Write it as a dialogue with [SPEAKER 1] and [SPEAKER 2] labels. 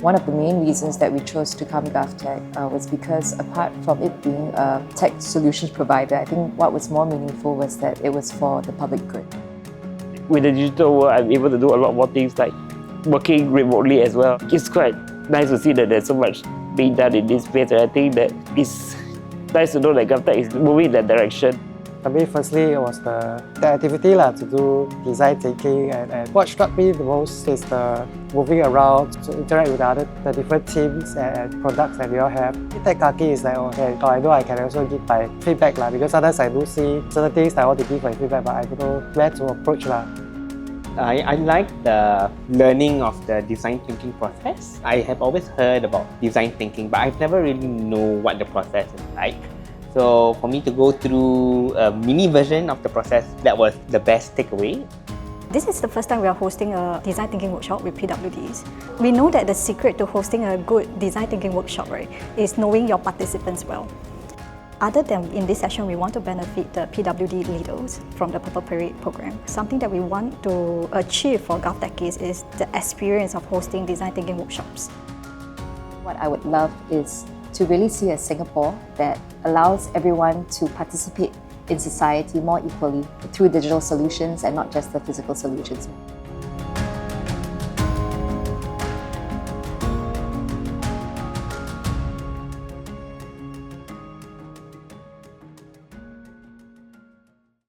[SPEAKER 1] One of the main reasons that we chose to come GovTech was because apart from it being a tech solutions provider, I think what was more meaningful was that it was for the public good.
[SPEAKER 2] With the digital world, I'm able to do a lot more things like working remotely as well. It's quite nice to see that there's so much being done in this space, and I think that it's nice to know that GovTech is moving in that direction.
[SPEAKER 3] For me, firstly, it was the activity to do design thinking, and what struck me the most is the moving around to interact with the different teams and products that we all have. Tech Kaki is like, okay, I know I can also give my feedback because sometimes I do see certain things that I want to give my feedback, but I don't know where to approach.
[SPEAKER 4] I like the learning of the design thinking process. I have always heard about design thinking, but I've never really know what the process is like. So for me to go through a mini version of the process, that was the best takeaway.
[SPEAKER 5] This is the first time we are hosting a design thinking workshop with PwDs. We know that the secret to hosting a good design thinking workshop, is knowing your participants well. Other than in this session, we want to benefit the PwD leaders from the Purple Parade program. Something that we want to achieve for GovTech is the experience of hosting design thinking workshops.
[SPEAKER 1] What I would love is to really see a Singapore that allows everyone to participate in society more equally through digital solutions and not just the physical solutions.